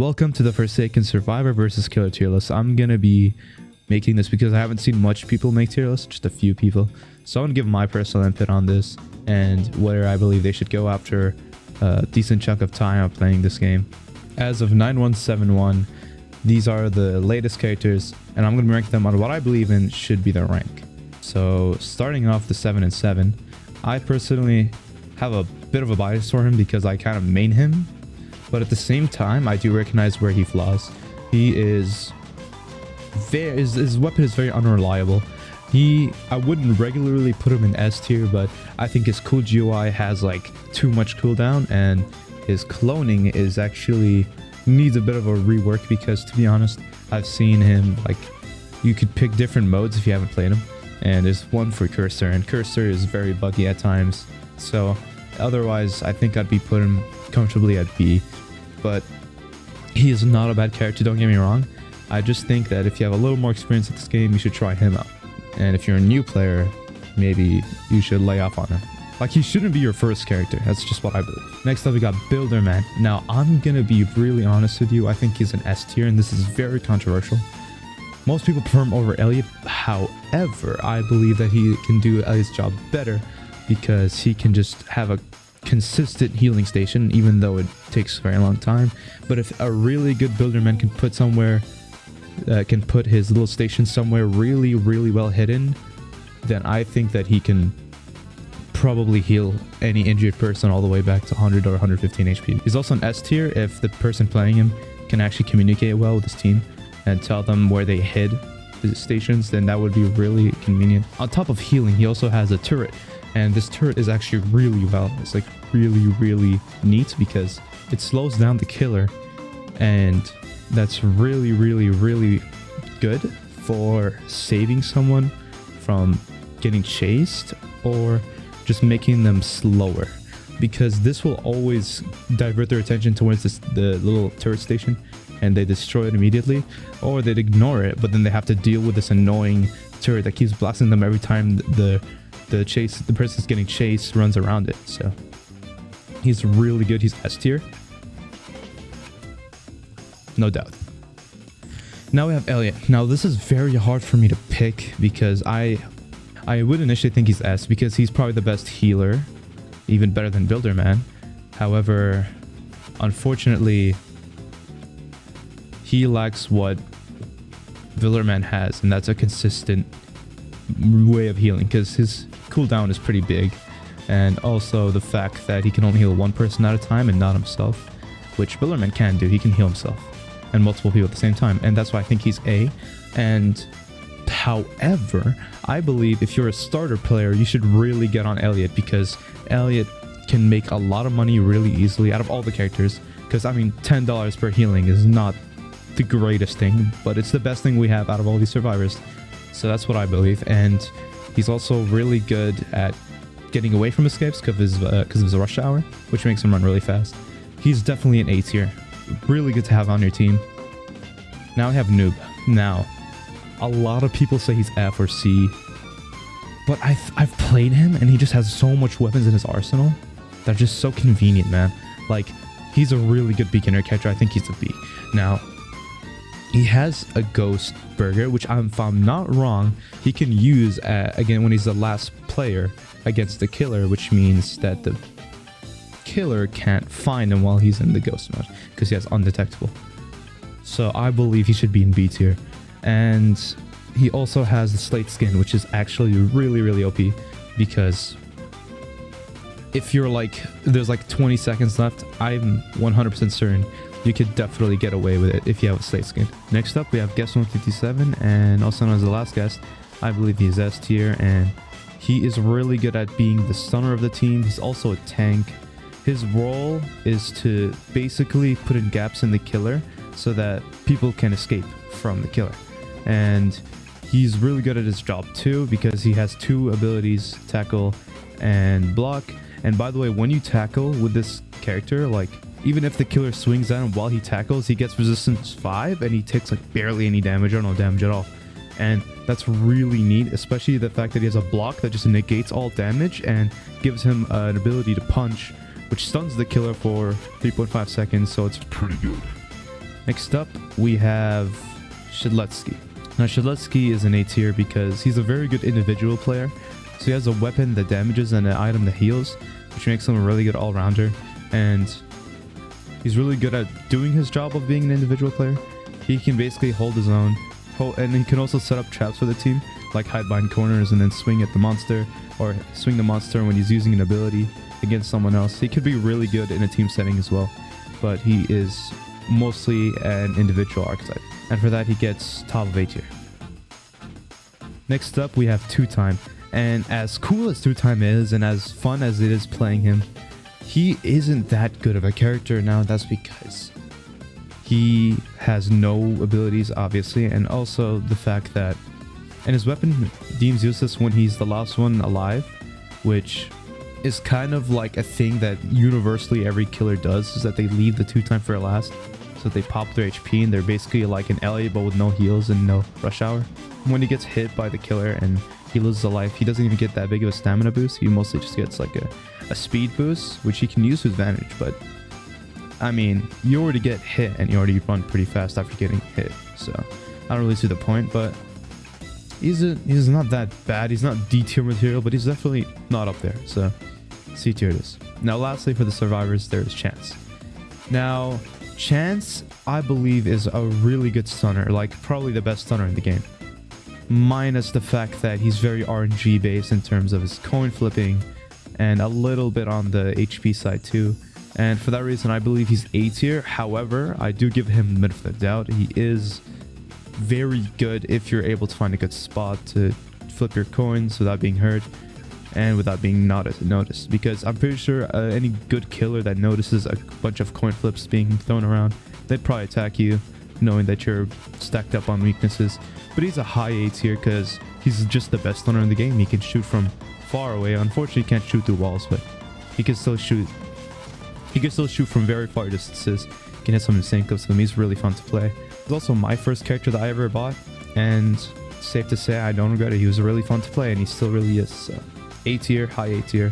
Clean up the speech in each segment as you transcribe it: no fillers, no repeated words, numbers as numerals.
welcome to the Forsaken Survivor versus Killer tier list. I'm gonna be making this because I haven't seen much people make tier lists, just a few people. So I'm gonna give my personal input on this and where I believe they should go after a decent chunk of time of playing this game. As of 9171, these are the latest characters, and I'm gonna rank them on what I believe in should be their rank. So starting off the 7 and 7, I personally have a bit of a bias for him because I kind of main him. But at the same time, I do recognize where he flaws. His weapon is very unreliable. I wouldn't regularly put him in S tier, but I think his cool GUI has like too much cooldown, and his cloning is actually needs a bit of a rework because, to be honest, I've seen him like you could pick different modes if you haven't played him, and there's one for cursor, and cursor is very buggy at times. So otherwise, I think I'd be putting him comfortably at B. But he is not a bad character, don't get me wrong. I just think that if you have a little more experience at this game, you should try him out. And if you're a new player, maybe you should lay off on him. Like, he shouldn't be your first character. That's just what I believe. Next up, we got Builderman. Now, I'm gonna be really honest with you. I think he's an S tier, and this is very controversial. Most people prefer him over Elliot. However, I believe that he can do Elliot's job better because he can just have a consistent healing station, even though it takes a very long time. But if a really good Builderman can put his little station somewhere really well hidden, then I think that he can probably heal any injured person all the way back to 100 or 115 HP. He's also an S tier if the person playing him can actually communicate well with his team and tell them where they hid the stations, then that would be really convenient. On top of healing, he also has a turret, and this turret is actually really well. It's like really neat because it slows down the killer, and that's really good for saving someone from getting chased or just making them slower, because this will always divert their attention towards the little turret station, and they destroy it immediately, or they'd ignore it, but then they have to deal with this annoying turret that keeps blasting them every time the person's getting chased runs around it. So he's really good. He's S tier, no doubt. Now we have Elliot. Now this is very hard for me to pick because I would initially think he's S because he's probably the best healer, even better than Builderman. However, unfortunately, he lacks what Builderman has, and that's a consistent way of healing because his cooldown is pretty big, and also the fact that he can only heal one person at a time and not himself, which Builderman can do. He can heal himself and multiple people at the same time, and that's why I think he's A. And however, I believe if you're a starter player, you should really get on Elliot because Elliot can make a lot of money really easily out of all the characters, because I mean $10 per healing is not the greatest thing, but it's the best thing we have out of all these survivors. So that's what I believe. And he's also really good at getting away from escapes because of his rush hour, which makes him run really fast. He's definitely an A tier. Really good to have on your team. Now we have Noob. Now, a lot of people say he's F or C, but I've played him and he just has so much weapons in his arsenal. They're just so convenient, man. Like, he's a really good beginner character. I think he's a B. Now, he has a ghost burger, which if I'm not wrong, he can use again when he's the last player against the killer, which means that the killer can't find him while he's in the ghost mode because he has undetectable. So I believe he should be in B tier. And he also has the slate skin, which is actually really OP, because if you're like, there's like 20 seconds left, I'm 100% certain you could definitely get away with it if you have a slate skin. Next up, we have Guest 157, and also known as the last guest. I believe he's S tier, and he is really good at being the stunner of the team. He's also a tank. His role is to basically put in gaps in the killer so that people can escape from the killer. And he's really good at his job too because he has two abilities, tackle and block. And by the way, when you tackle with this character, like, even if the killer swings at him while he tackles, he gets resistance 5 and he takes like barely any damage or no damage at all. And that's really neat, especially the fact that he has a block that just negates all damage and gives him an ability to punch, which stuns the killer for 3.5 seconds, so it's pretty good. Next up, we have Shedletsky. Now, Shedletsky is an A tier because he's a very good individual player. So he has a weapon that damages and an item that heals, which makes him a really good all-rounder. And he's really good at doing his job of being an individual player. He can basically hold his own, and he can also set up traps for the team, like hide behind corners and then swing at the monster, or swing the monster when he's using an ability against someone else. He could be really good in a team setting as well, but he is mostly an individual archetype, and for that he gets top of A tier. Next up, we have Two Time, and as cool as Two Time is and as fun as it is playing him, he isn't that good of a character. Now that's because he has no abilities, obviously, and also the fact that, and his weapon deems useless when he's the last one alive, which is kind of like a thing that universally every killer does, is that they leave the Two Time for last. So they pop their HP and they're basically like an LA but with no heals and no rush hour. When he gets hit by the killer and he loses a life, he doesn't even get that big of a stamina boost. He mostly just gets like a speed boost, which he can use to his advantage. But I mean, you already get hit and you already run pretty fast after getting hit. So I don't really see the point, but he's not that bad. He's not D tier material, but he's definitely not up there. So C tier it is. Now lastly, for the survivors, there is Chance. Now Chance, I believe, is a really good stunner, like probably the best stunner in the game. Minus the fact that he's very RNG based in terms of his coin flipping and a little bit on the HP side too. And for that reason, I believe he's A tier. However, I do give him the benefit of the doubt. He is very good if you're able to find a good spot to flip your coins without being hurt and without being noticed, because I'm pretty sure any good killer that notices a bunch of coin flips being thrown around, they'd probably attack you knowing that you're stacked up on weaknesses. But he's a high A tier because he's just the best stunner in the game. He can shoot from far away. Unfortunately, he can't shoot through walls, but he can still shoot. He can still shoot from very far distances. He can hit some insane clips with him. He's really fun to play. He's also my first character that I ever bought, and safe to say I don't regret it. He was really fun to play, and he still really is. So A tier, high A tier.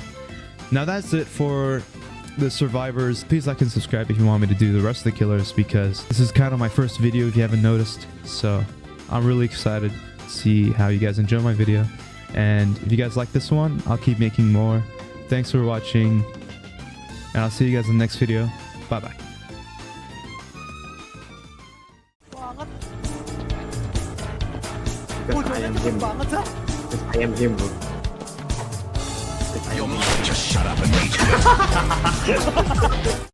Now that's it for the survivors. Please like and subscribe if you want me to do the rest of the killers, because this is kind of my first video if you haven't noticed. So I'm really excited to see how you guys enjoy my video, and if you guys like this one, I'll keep making more. Thanks for watching, and I'll see you guys in the next video. Bye bye. I am him. I am him, bro. Your mom just shut up and eat.